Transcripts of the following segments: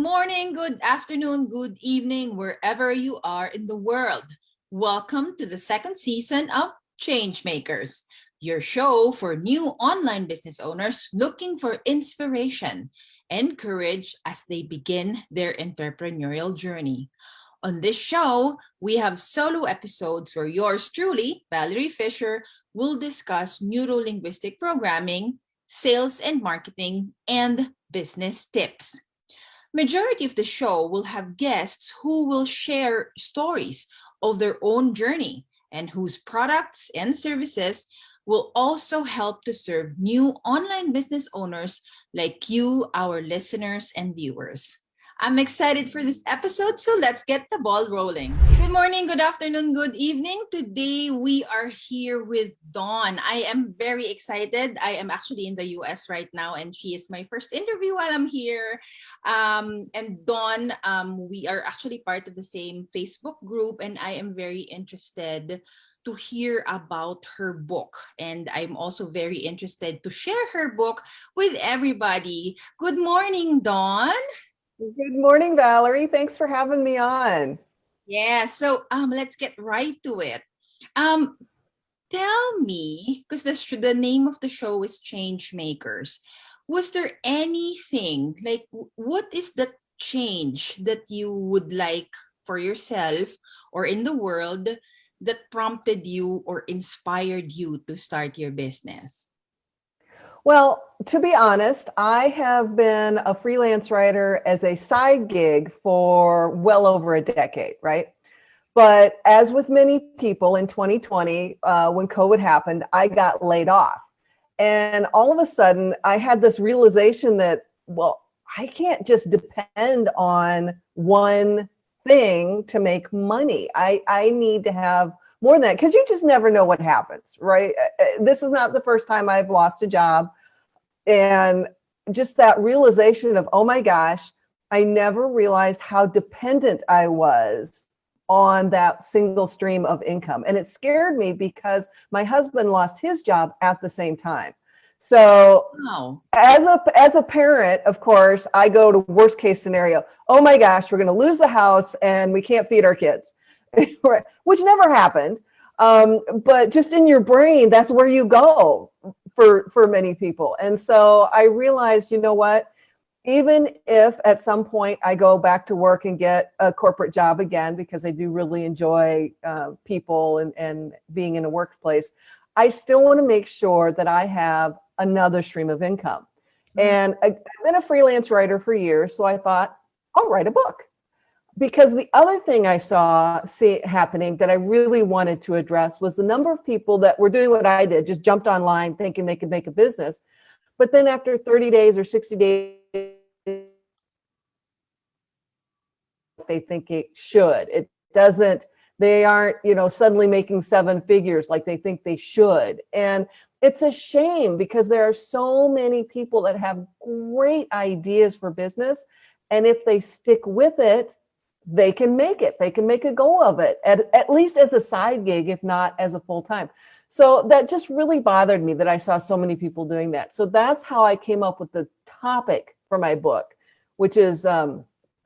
morning, good afternoon, good evening, wherever you are in the world. Welcome to the second season of ChangeMakers, your show for new online business owners looking for inspiration and courage as they begin their entrepreneurial journey. On this show, we have solo episodes where yours truly, Valerie Fisher, will discuss neuro-linguistic programming, sales and marketing, and business tips. Majority of the show will have guests who will share stories of their own journey and whose products and services will also help to serve new online business owners like you, our listeners and viewers. I'm excited for this episode, so let's get the ball rolling. Good morning, good afternoon, good evening. Today we are here with Dawn. I am very excited. I am actually in the US right now, and she is my first interview while I'm here. And Dawn, we are actually part of the same Facebook group, and I am very interested to hear about her book. And I'm also very interested to share her book with everybody. Good morning, Dawn. Good morning, Valerie. Thanks for having me on. Yeah, so let's get right to it. Tell me, because the name of the show is ChangeMakers. Was there anything like what is the change that you would like for yourself or in the world that prompted you or inspired you to start your business? Well, to be honest, I have been a freelance writer as a side gig for well over a decade, right? But as with many people in 2020, when COVID happened, I got laid off. And all of a sudden, I had this realization that, well, I can't just depend on one thing to make money. I need to have more than that, because you just never know what happens, right? This is not the first time I've lost a job. And just that realization of, oh my gosh, I never realized how dependent I was on that single stream of income. And it scared me because my husband lost his job at the same time. So Wow. as a parent, of course, I go to worst case scenario. Oh my gosh, we're going to lose the house and we can't feed our kids. Which never happened. But just in your brain, that's where you go for many people. And so I realized, you know what, even if at some point I go back to work and get a corporate job again, because I do really enjoy people and being in a workplace, I still want to make sure that I have another stream of income. And I've been a freelance writer for years, so I thought, I'll write a book. Because the other thing I saw happening that I really wanted to address was the number of people that were doing what I did, just jumped online thinking they could make a business. But then after 30 days or 60 days, they think it should. It doesn't, they aren't, suddenly making seven figures like they think they should. And it's a shame because there are so many people that have great ideas for business. And if they stick with it, they can make it. They can make a go of it, at least as a side gig, if not as a full-time. So that just really bothered me that I saw so many people doing that. So that's how I came up with the topic for my book, which is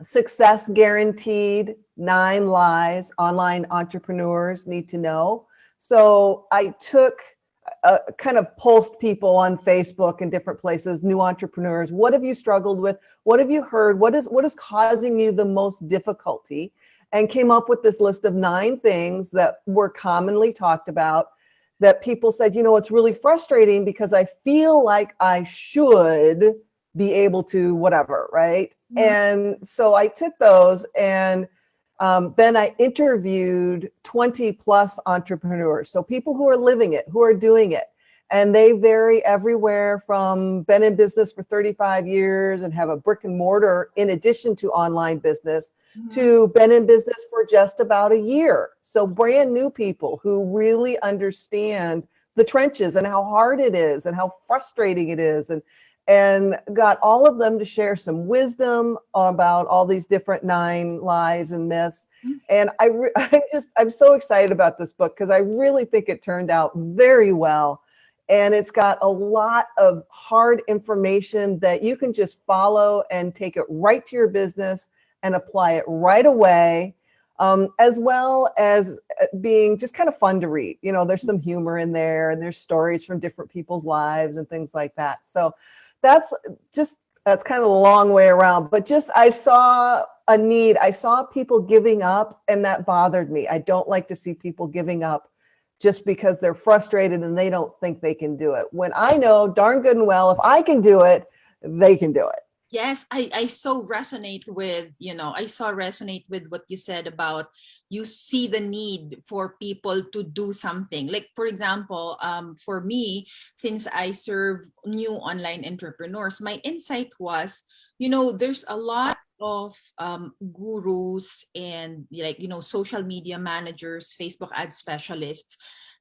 Success Guaranteed, 9 Lies Online Entrepreneurs Need to Know. So I took kind of pulsed people on Facebook and different places, new entrepreneurs. What have you struggled with? What have you heard? What is causing you the most difficulty? And came up with this list of 9 things that were commonly talked about that people said, it's really frustrating because I feel like I should be able to whatever, right? Mm-hmm. And so I took those and then I interviewed 20 plus entrepreneurs. So people who are living it, who are doing it. And they vary everywhere from been in business for 35 years and have a brick and mortar in addition to online business, mm-hmm. to been in business for just about a year. So brand new people who really understand the trenches and how hard it is and how frustrating it is, and got all of them to share some wisdom about all these different 9 lies and myths. And I'm so excited about this book because I really think it turned out very well. and it's got a lot of hard information that you can just follow and take it right to your business and apply it right away, as well as being just kind of fun to read. You know, there's some humor in there, and there's stories from different people's lives and things like that. So that's kind of a long way around, but just, I saw a need. I saw people giving up, and that bothered me. I don't like to see people giving up just because they're frustrated and they don't think they can do it. When I know darn good and well, if I can do it, they can do it. Yes, I so resonate with, resonate with what you said about, you see the need for people to do something. Like, for example, for me, since I serve new online entrepreneurs, my insight was, there's a lot of gurus and social media managers, Facebook ad specialists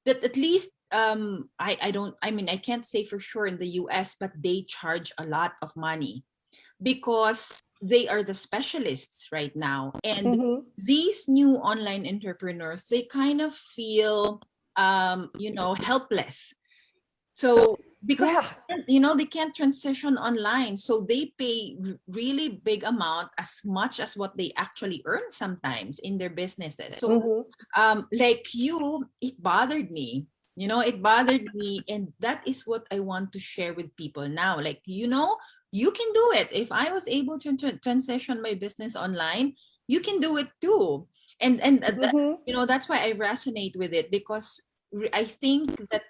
that at least I can't say for sure in the US, but they charge a lot of money because they are the specialists right now. And these new online entrepreneurs, they kind of feel, helpless. So because, they can't transition online. So they pay really big amount, as much as what they actually earn sometimes in their businesses. So like you, it bothered me. It bothered me. And that is what I want to share with people now. Like, you can do it. If I was able to transition my business online, you can do it too. And that's why I resonate with it, because I think that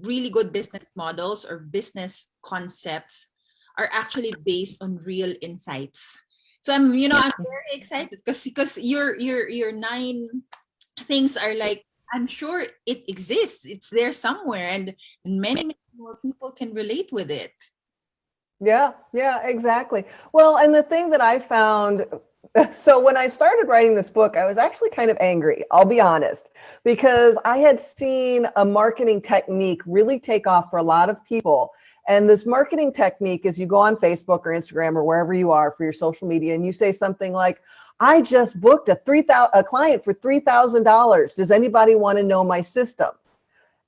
really good business models or business concepts are actually based on real insights. So I'm very excited because your 9 things are like, I'm sure it exists. It's there somewhere, and many more people can relate with it. Yeah, exactly. Well, and the thing that I found, so when I started writing this book, I was actually kind of angry, I'll be honest, because I had seen a marketing technique really take off for a lot of people. And this marketing technique is, you go on Facebook or Instagram or wherever you are for your social media, and you say something like, I just booked a client for $3,000. Does anybody want to know my system?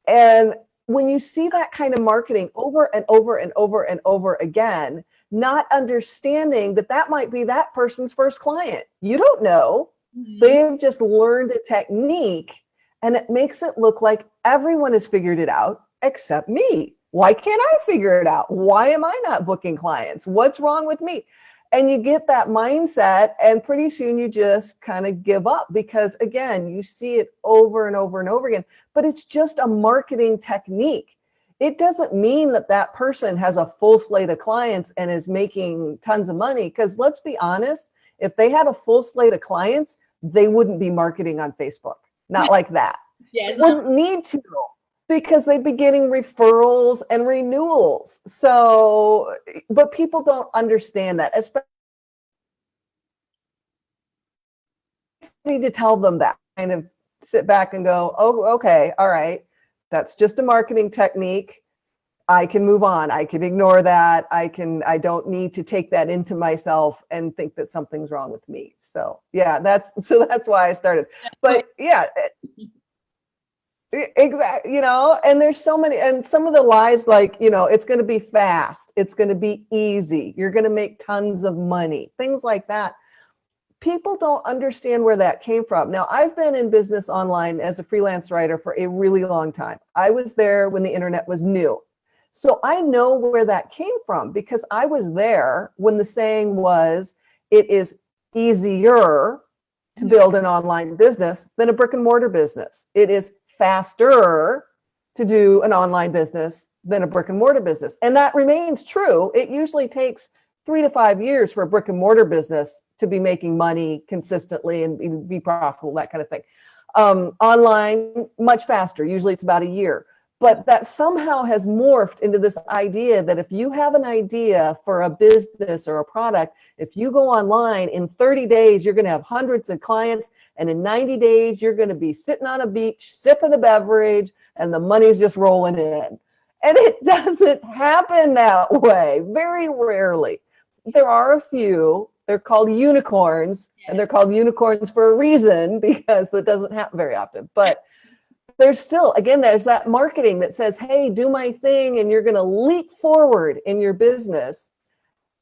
And when you see that kind of marketing over and over and over and over again, not understanding that that might be that person's first client. You don't know. They've just learned a technique, and it makes it look like everyone has figured it out except me. Why can't I figure it out? Why am I not booking clients? What's wrong with me? And you get that mindset, and pretty soon you just kind of give up, because again, you see it over and over and over again, but it's just a marketing technique. It doesn't mean that that person has a full slate of clients and is making tons of money, because let's be honest, if they had a full slate of clients, they wouldn't be marketing on Facebook. Not like that. They wouldn't need to, because they'd be getting referrals and renewals. So, but people don't understand that. Especially, need to tell them that, kind of sit back and go, oh, okay, all right, that's just a marketing technique. I can move on. I can ignore that. I don't need to take that into myself and think that something's wrong with me. So yeah, that's why I started. But yeah, exactly, and there's so many, and some of the lies, like, it's going to be fast, it's going to be easy, you're going to make tons of money, things like that. People don't understand where that came from. Now, I've been in business online as a freelance writer for a really long time. I was there when the internet was new. So I know where that came from, because I was there when the saying was, it is easier to build an online business than a brick and mortar business. It is faster to do an online business than a brick and mortar business. And that remains true. It usually takes 3 to 5 years for a brick and mortar business to be making money consistently and be profitable, that kind of thing. Online, much faster. Usually it's about a year. But that somehow has morphed into this idea that if you have an idea for a business or a product, if you go online, in 30 days, you're going to have hundreds of clients. And in 90 days, you're going to be sitting on a beach, sipping a beverage, and the money's just rolling in. And it doesn't happen that way, very rarely. There are a few. They're called unicorns, and they're called unicorns for a reason, because it doesn't happen very often. But there's still, again, there's that marketing that says, hey, do my thing, and you're going to leap forward in your business.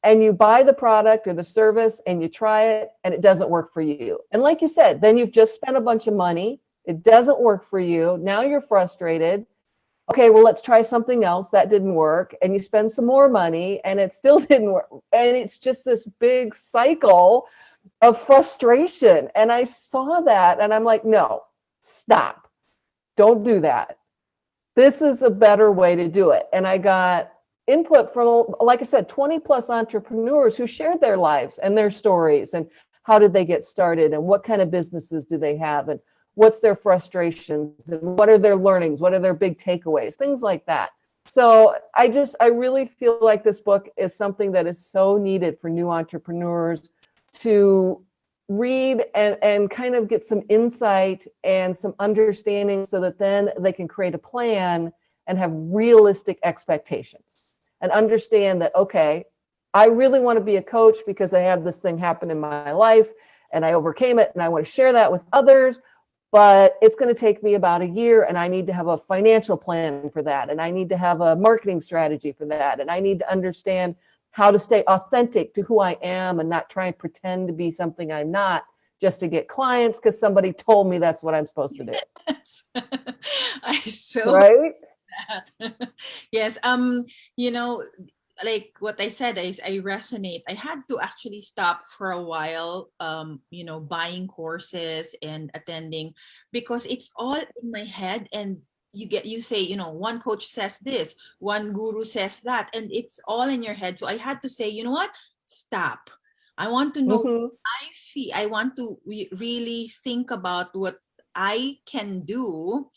And you buy the product or the service and you try it and it doesn't work for you. And like you said, then you've just spent a bunch of money. It doesn't work for you. Now you're frustrated. Okay, well, let's try something else. That didn't work. And you spend some more money and it still didn't work. And it's just this big cycle of frustration. And I saw that and I'm like, no, stop. Don't do that. This is a better way to do it. And I got input from, like I said, 20 plus entrepreneurs who shared their lives and their stories and how did they get started and what kind of businesses do they have and what's their frustrations and what are their learnings, what are their big takeaways, things like that. So I really feel like this book is something that is so needed for new entrepreneurs to read and kind of get some insight and some understanding so that then they can create a plan and have realistic expectations. And understand that, okay, I really want to be a coach because I had this thing happen in my life and I overcame it and I want to share that with others, but it's going to take me about a year and I need to have a financial plan for that. And I need to have a marketing strategy for that. And I need to understand how to stay authentic to who I am and not try and pretend to be something I'm not just to get clients because somebody told me that's what I'm supposed to do. Yes. I so right? that. Yes. You know, like what I said is I resonate. I had to actually stop for a while, you know, buying courses and attending because it's all in my head and you say, you know, one coach says this, one guru says that, and it's all in your head. So I had to say, you know what? Stop. I want to know what I feel. I want to really think about what I can do,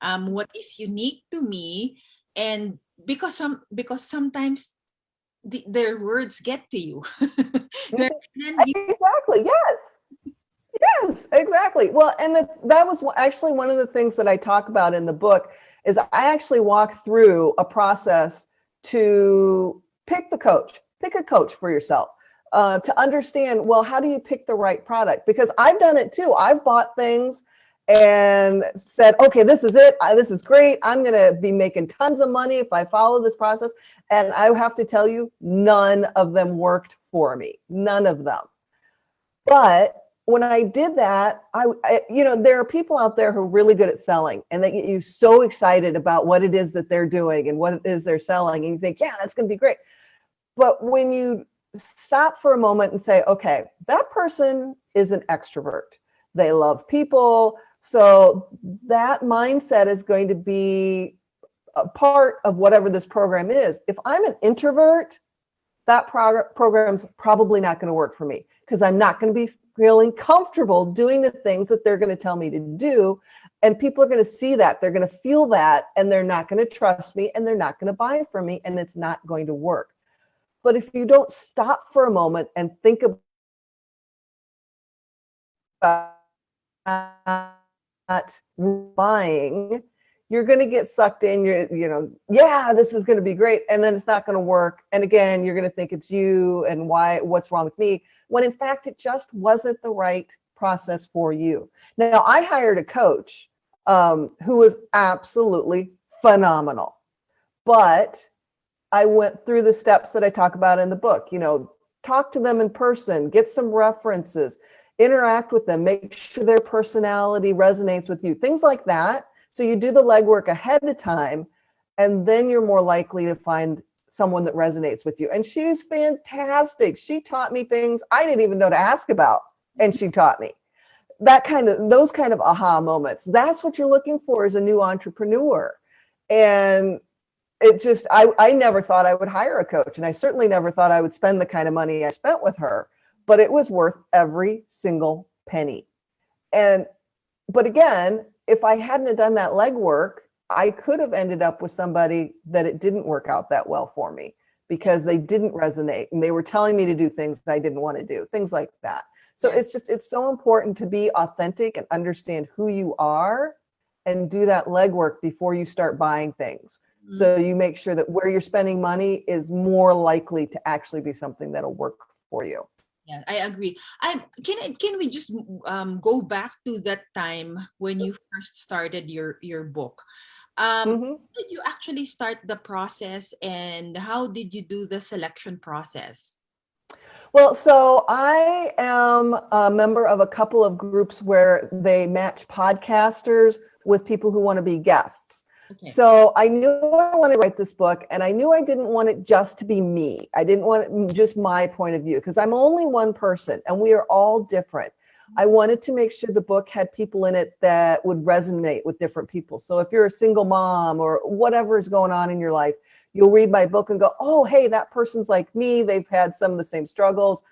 what is unique to me, and because sometimes their words get to you. Exactly. Yes, exactly. Well, and that was actually one of the things that I talk about in the book is I actually walk through a process to pick a coach for yourself, to understand, well, how do you pick the right product? Because I've done it too. I've bought things and said, okay, this is it. This is great. I'm going to be making tons of money if I follow this process. And I have to tell you, none of them worked for me. None of them. But when I did that, I you know, there are people out there who are really good at selling and they get you so excited about what it is that they're doing and what it is they're selling. And you think, yeah, that's going to be great. But when you stop for a moment and say, okay, that person is an extrovert. They love people. So that mindset is going to be a part of whatever this program is. If I'm an introvert, that program's probably not going to work for me because I'm not going to be feeling comfortable doing the things that they're going to tell me to do. And people are going to see that, they're going to feel that, and they're not going to trust me and they're not going to buy from me, and it's not going to work. But if you don't stop for a moment and think about buying, you're going to get sucked in. You know, yeah, this is going to be great. And then it's not going to work. And again, you're going to think it's you and what's wrong with me, when in fact, it just wasn't the right process for you. Now, I hired a coach who was absolutely phenomenal, but I went through the steps that I talk about in the book. You know, talk to them in person, get some references, interact with them, make sure their personality resonates with you, things like that. So you do the legwork ahead of time, and then you're more likely to find someone that resonates with you. And she's fantastic. She taught me things I didn't even know to ask about, and she taught me. Those kind of aha moments. That's what you're looking for as a new entrepreneur. And it just, I never thought I would hire a coach, and I certainly never thought I would spend the kind of money I spent with her, but it was worth every single penny. But again, if I hadn't done that legwork, I could have ended up with somebody that it didn't work out that well for me because they didn't resonate and they were telling me to do things that I didn't want to do, things like that. So it's so important to be authentic and understand who you are and do that legwork before you start buying things. Mm-hmm. So you make sure that where you're spending money is more likely to actually be something that'll work for you. Yeah, I agree. Can we just go back to that time when you first started your book? Mhm. Did you actually start the process, and how did you do the selection process? Well, so I am a member of a couple of groups where they match podcasters with people who want to be guests. Okay. So I knew I wanted to write this book, and I knew I didn't want it just to be me. I didn't want it just my point of view, because I'm only one person and we are all different. I wanted to make sure the book had people in it that would resonate with different people. So if you're a single mom or whatever is going on in your life, you'll read my book and go, oh, hey, that person's like me. They've had some of the same struggles.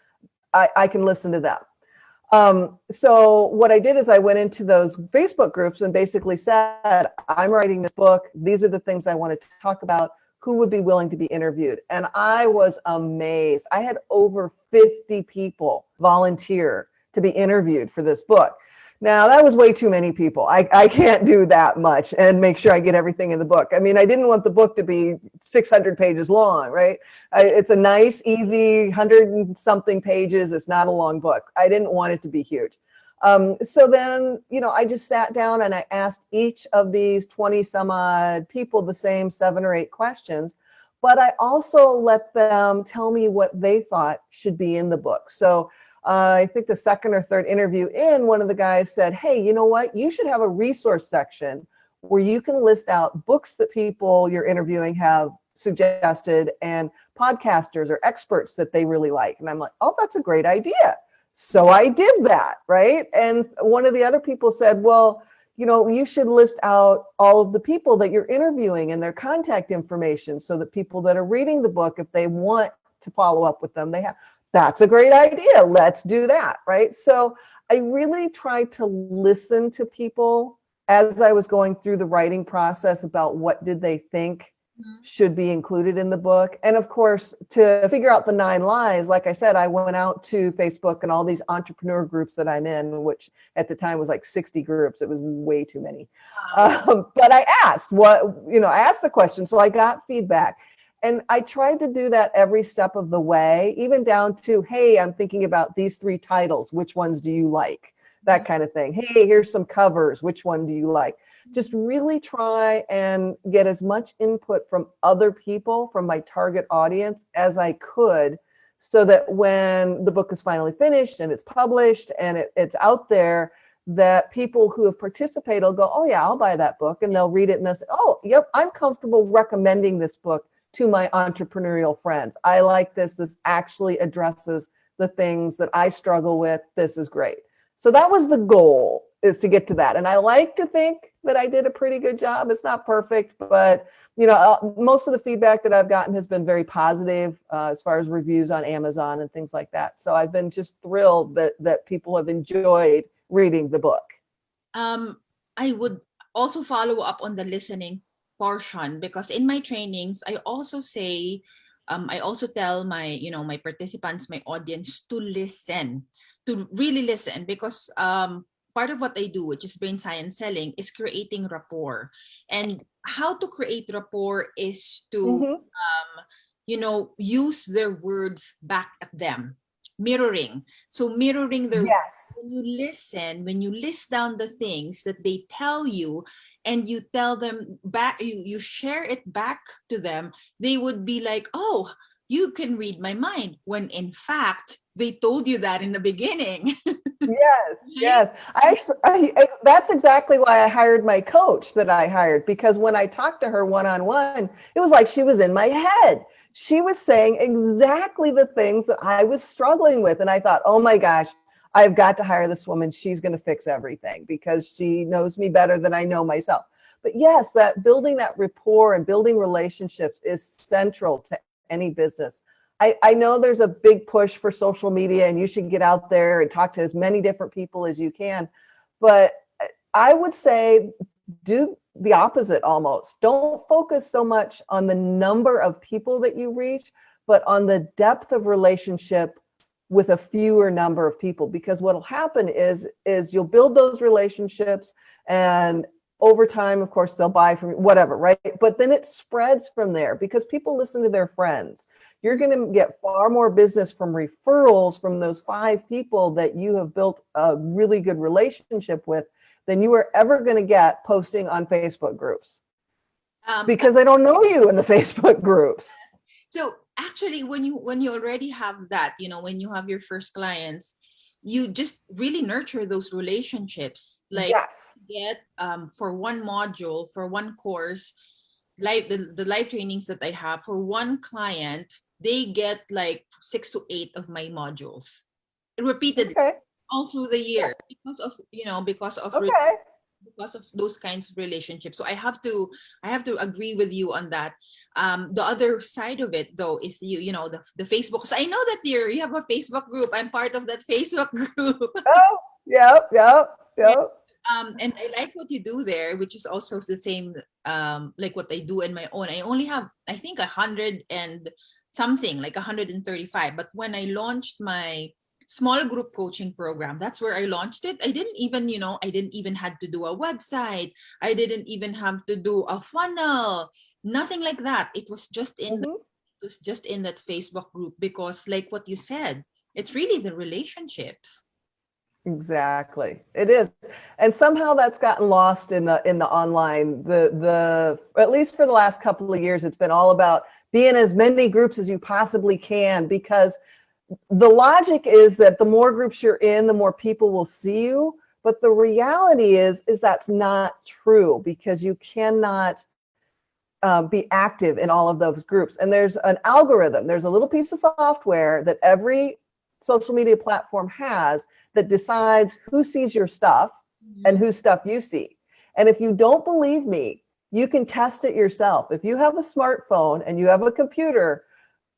I can listen to them. So what I did is I went into those Facebook groups and basically said, I'm writing this book. These are the things I want to talk about. Who would be willing to be interviewed? And I was amazed. I had over 50 people volunteer to be interviewed for this book. Now, that was way too many people. I can't do that much and make sure I get everything in the book. I mean, I didn't want the book to be 600 pages long, right? It's a nice, easy 100 and something pages. It's not a long book. I didn't want it to be huge. So then, I just sat down and I asked each of these 20 some odd people the same 7 or 8 questions, but I also let them tell me what they thought should be in the book. So I think the second or third interview in, one of the guys said, hey, you know what? You should have a resource section where you can list out books that people you're interviewing have suggested and podcasters or experts that they really like. And I'm like, oh, that's a great idea. So I did that, right? And one of the other people said, well, you should list out all of the people that you're interviewing and their contact information so that people that are reading the book, if they want to follow up with them, they have. That's a great idea. Let's do that, right? So I really tried to listen to people as I was going through the writing process about what did they think should be included in the book. And of course, to figure out the 9 lies, like I said, I went out to Facebook and all these entrepreneur groups that I'm in, which at the time was like 60 groups. It was way too many. But I asked I asked the question. So I got feedback. And I tried to do that every step of the way, even down to, hey, I'm thinking about these 3 titles. Which ones do you like? That kind of thing. Hey, here's some covers. Which one do you like? Just really try and get as much input from other people, from my target audience as I could, so that when the book is finally finished and it's published and it's out there, that people who have participated will go, oh yeah, I'll buy that book. And they'll read it and they'll say, oh, yep, I'm comfortable recommending this book to my entrepreneurial friends. I like this. This actually addresses the things that I struggle with. This is great. So that was the goal, is to get to that. And I like to think that I did a pretty good job. It's not perfect, but most of the feedback that I've gotten has been very positive as far as reviews on Amazon and things like that. So I've been just thrilled that people have enjoyed reading the book. I would also follow up on the listening portion, because in my trainings, I also say, I also tell my, my participants, my audience, to listen, to really listen, because part of what I do, which is brain science selling, is creating rapport. And how to create rapport is to, use their words back at them. Mirroring. So mirroring their, yes. when you list down the things that they tell you, and you tell them back, you share it back to them, they would be like, oh, you can read my mind, when in fact they told you that in the beginning. Yes. That's exactly why I hired my coach that I hired, because when I talked to her one-on-one, it was like she was in my head. She was saying exactly the things that I was struggling with. And I thought, oh my gosh, I've got to hire this woman. She's going to fix everything, because she knows me better than I know myself. But yes, that building that rapport and building relationships is central to any business. I know there's a big push for social media, and you should get out there and talk to as many different people as you can. But I would say do the opposite almost. Don't focus so much on the number of people that you reach, but on the depth of relationship with a fewer number of people. Because what will happen is you'll build those relationships, and over time, of course, they'll buy from whatever, right? But then it spreads from there because people listen to their friends. You're going to get far more business from referrals from those 5 people that you have built a really good relationship with than you are ever going to get posting on Facebook groups, because they don't know you in the Facebook groups. So actually, when you already have that, when you have your first clients, you just really nurture those relationships. Like, Yes. get for one module, for one course, live the live trainings that I have, for one client, they get like 6 to 8 of my modules repeated Okay. all through the year because of Okay. because of those kinds of relationships. So I have to agree with you on that. The other side of it, though, is the Facebook. So I know that you have a Facebook group. I'm part of that Facebook group. Oh, yep. And I like what you do there, which is also the same like what I do in my own. I only have, I think, 100 and something, like 135. But when I launched my small group coaching program, that's where I launched it. I didn't even had to do a website. I didn't even have to do a funnel, nothing like that. It was just in that Facebook group, because like what you said, it's really the relationships. Exactly. It is. And somehow that's gotten lost in the online, the at least for the last couple of years, it's been all about be in as many groups as you possibly can, because the logic is that the more groups you're in, the more people will see you. But the reality is that's not true, because you cannot be active in all of those groups. And there's an algorithm. There's a little piece of software that every social media platform has that decides who sees your stuff and whose stuff you see. And if you don't believe me, you can test it yourself. If you have a smartphone and you have a computer,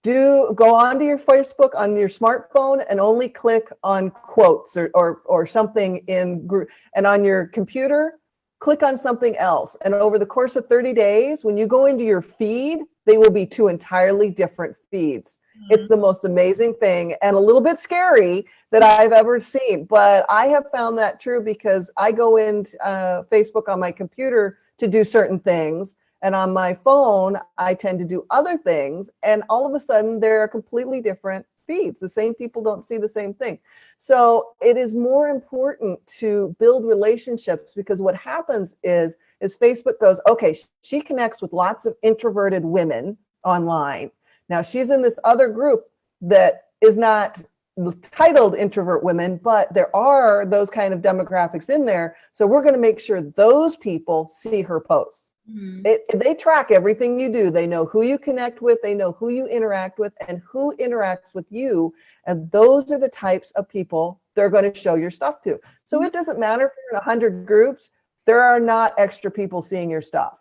go onto your Facebook on your smartphone and only click on quotes or something in group, and on your computer, click on something else. And over the course of 30 days, when you go into your feed, they will be 2 entirely different feeds. It's the most amazing thing, and a little bit scary, that I've ever seen. But I have found that true, because I go into Facebook on my computer to do certain things, and on my phone, I tend to do other things. And all of a sudden, there are completely different feeds. The same people don't see the same thing. So it is more important to build relationships, because what happens is Facebook goes, okay, she connects with lots of introverted women online. Now she's in this other group that is not titled introvert women, but there are those kind of demographics in there. So we're going to make sure those people see her posts. They track everything you do. They know who you connect with. They know who you interact with and who interacts with you. And those are the types of people they're going to show your stuff to. So it doesn't matter if you're in 100 groups, there are not extra people seeing your stuff.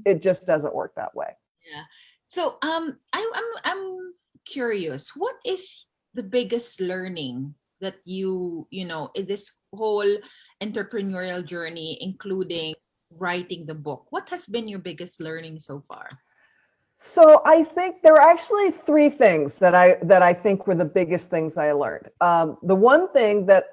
It just doesn't work that way. Yeah. So I'm curious, what is the biggest learning that you in this whole entrepreneurial journey, including writing the book? What has been your biggest learning so far? So I think there are actually 3 things that I think were the biggest things I learned. The one thing that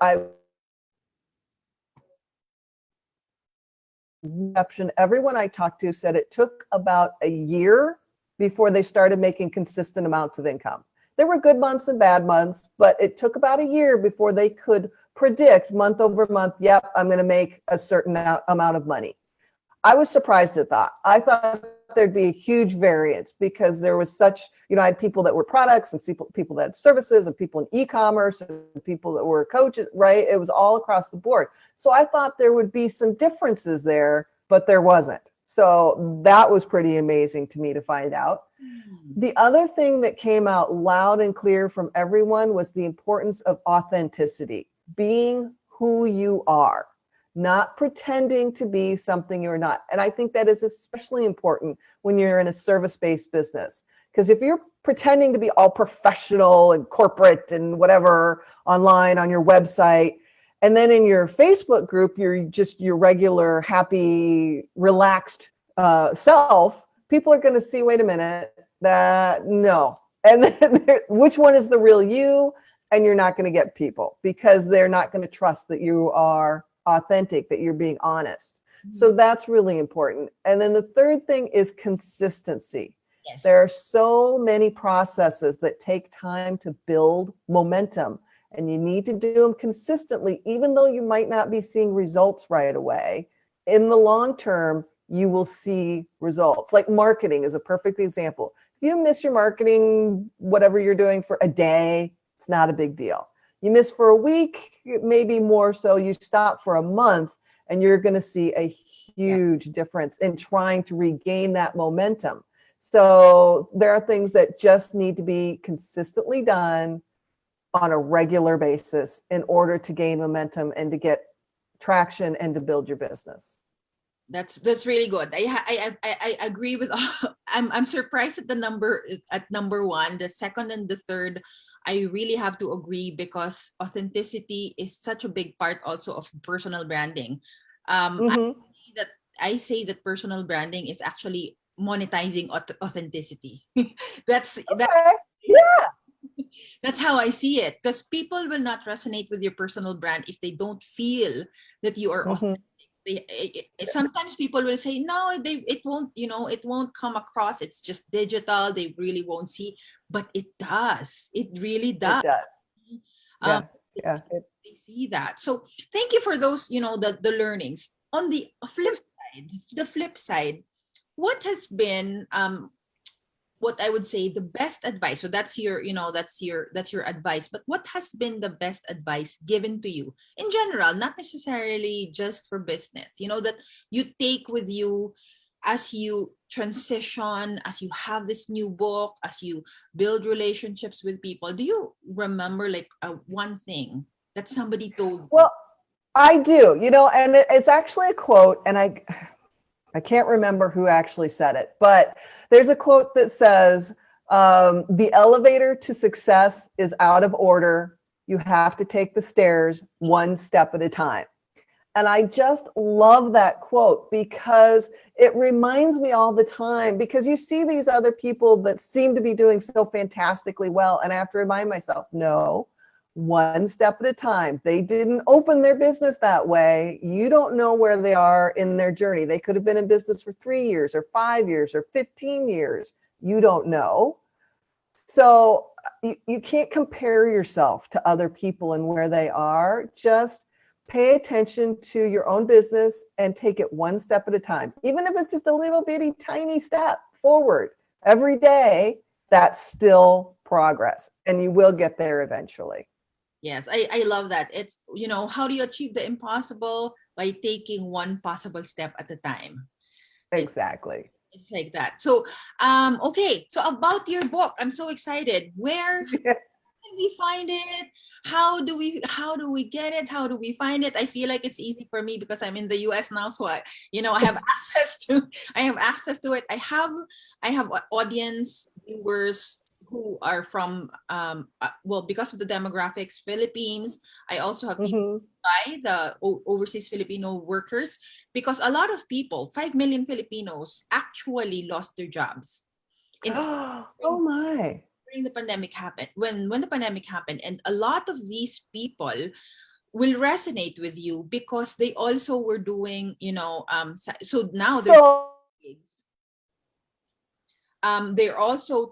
everyone I talked to said it took about a year before they started making consistent amounts of income. There were good months and bad months, but it took about a year before they could predict month over month, yep, I'm going to make a certain amount of money. I was surprised at that. I thought there'd be a huge variance, because there was such, I had people that were products and people that had services and people in e-commerce and people that were coaches, right? It was all across the board. So I thought there would be some differences there, but there wasn't. So that was pretty amazing to me to find out. The other thing that came out loud and clear from everyone was the importance of authenticity, being who you are, not pretending to be something you're not. And I think that is especially important when you're in a service-based business, because if you're pretending to be all professional and corporate and whatever online on your website, and then in your Facebook group, you're just your regular, happy, relaxed self, people are going to see, wait a minute, no. And then which one is the real you? And you're not going to get people, because they're not going to trust that you are authentic, that you're being honest. So that's really important. And then the third thing is consistency. Yes. There are so many processes that take time to build momentum, and you need to do them consistently, even though you might not be seeing results right away. In the long term, you will see results. Like marketing is a perfect example. If you miss your marketing, whatever you're doing, for a day, it's not a big deal. You miss for a week, maybe more so. You stop for a month, and you're going to see a huge difference in trying to regain that momentum. So there are things that just need to be consistently done on a regular basis in order to gain momentum and to get traction and to build your business. That's really good. I agree with I'm surprised at the number, at number one. The second and the third, I really have to agree, because authenticity is such a big part also of personal branding. I say that personal branding is actually monetizing authenticity. that's Yeah. That's how I see it, because people will not resonate with your personal brand if they don't feel that you are authentic. Sometimes people will say, no, it won't, it won't come across. It's just digital. They really won't see, but it does. It really does. It does. They see that. So thank you for those, the learnings. On the flip side, what has been what I would say the best advice? So that's your, that's your advice. But what has been the best advice given to you in general, not necessarily just for business, that you take with you as you transition, as you have this new book, as you build relationships with people? Do you remember like one thing that somebody told you? Well, I do, and it's actually a quote, and I can't remember who actually said it, but there's a quote that says, the elevator to success is out of order. You have to take the stairs one step at a time. And I just love that quote, because it reminds me all the time, because you see these other people that seem to be doing so fantastically well. And I have to remind myself, no, one step at a time. They didn't open their business that way. You don't know where they are in their journey. They could have been in business for 3 years or 5 years or 15 years. You don't know. So you can't compare yourself to other people and where they are. Just pay attention to your own business and take it one step at a time. Even if it's just a little bitty tiny step forward every day, that's still progress, and you will get there eventually. Yes, I love that. It's, how do you achieve the impossible? By taking one possible step at a time. Exactly. It's like that. So, okay. So about your book, I'm so excited. Where can we find it? How do we get it? How do we find it? I feel like it's easy for me because I'm in the US now. So I have access to it. I have audience viewers who are from, because of the demographics, Philippines. I also have people by the overseas Filipino workers, because a lot of people, 5 million Filipinos, actually lost their jobs. Oh my. During the pandemic happened, when the pandemic happened, and a lot of these people will resonate with you because they also were doing, so now they're also,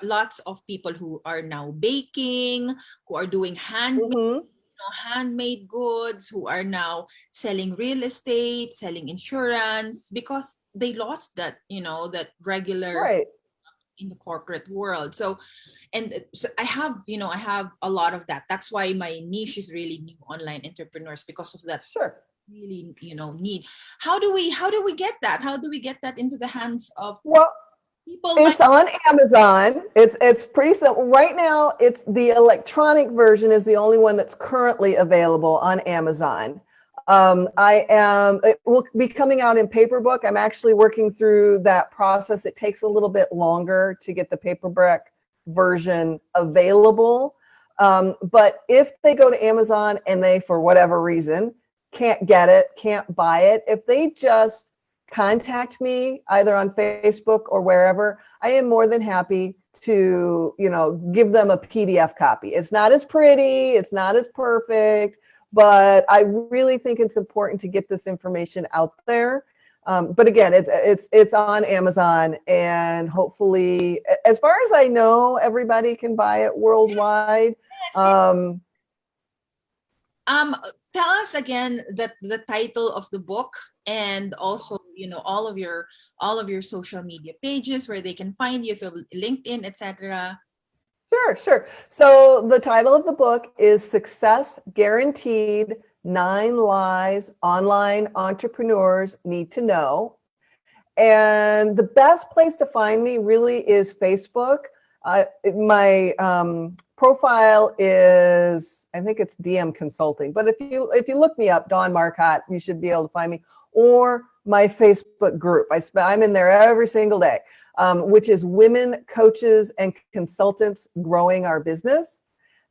lots of people who are now baking, who are doing handmade goods, who are now selling real estate, selling insurance, because they lost that, that regular in the corporate world. So I have a lot of that. That's why my niche is really new online entrepreneurs, because of that. Sure. Really, need. How do we get that? How do we get that into the hands of people? It's on Amazon. It's pretty simple. Right now, it's the electronic version is the only one that's currently available on Amazon. It will be coming out in paperback. I'm actually working through that process. It takes a little bit longer to get the paperback version available. But if they go to Amazon and they, for whatever reason, can't get it, can't buy it, if they just contact me either on Facebook or wherever, I am more than happy to, give them a PDF copy. It's not as pretty, it's not as perfect, but I really think it's important to get this information out there. But again, it's on Amazon, and hopefully, as far as I know, everybody can buy it worldwide. Yes. Tell us again the title of the book, and also, all of your social media pages where they can find you, if you have LinkedIn, etc. Sure. So the title of the book is Success Guaranteed: 9 Lies Online Entrepreneurs Need to Know. And the best place to find me really is Facebook. My profile is, I think it's DM Consulting, but if you look me up, Dawn Marcotte, you should be able to find me, or my Facebook group. I'm in there every single day, which is Women Coaches and Consultants Growing Our Business.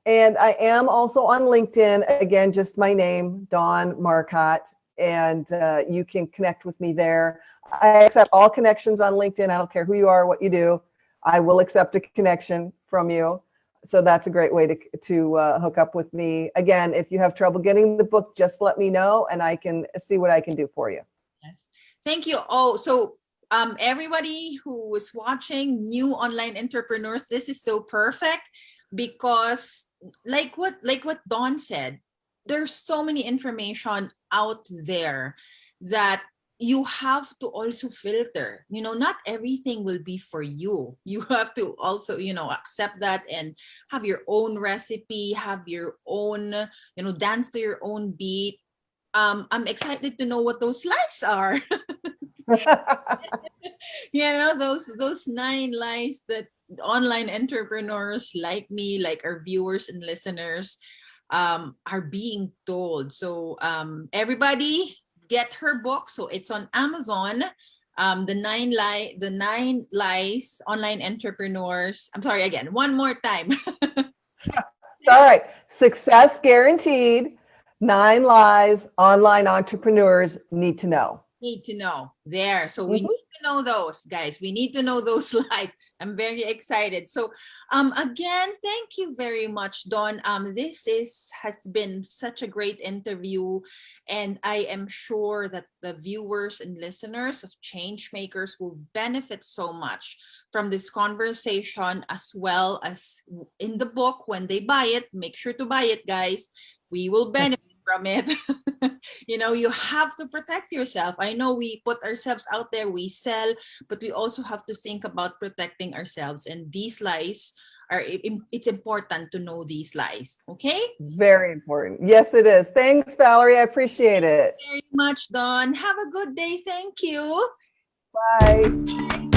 And I am also on LinkedIn, again, just my name, Dawn Marcotte, and you can connect with me there. I accept all connections on LinkedIn. I don't care who you are, what you do. I will accept a connection from you. So that's a great way to hook up with me. Again, if you have trouble getting the book, just let me know and I can see what I can do for you. Yes. Thank you. Oh, so everybody who is watching, new online entrepreneurs, this is so perfect, because like what Dawn said, there's so many information out there that you have to also filter. Not everything will be for you. You have to also, accept that and have your own recipe, have your own, dance to your own beat. I'm excited to know what those lies are. Those 9 lies that online entrepreneurs like me, like our viewers and listeners, are being told. So everybody get her book. So it's on Amazon. The nine lies online entrepreneurs. I'm sorry, again, one more time. All right. Success Guaranteed: 9 Lies Online Entrepreneurs Need to Know. Need to know there. So we need to know those, guys. We need to know those lies. I'm very excited. So again, thank you very much, Dawn. This has been such a great interview, and I am sure that the viewers and listeners of ChangeMakers will benefit so much from this conversation, as well as in the book. When they buy it, make sure to buy it, guys. We will benefit from it. You have to protect yourself. I know we put ourselves out there, we sell, but we also have to think about protecting ourselves. And these lies it's important to know these lies. Okay? Very important. Yes, it is. Thanks, Valerie. I appreciate it. Thank you very much, Dawn. Have a good day. Thank you. Bye.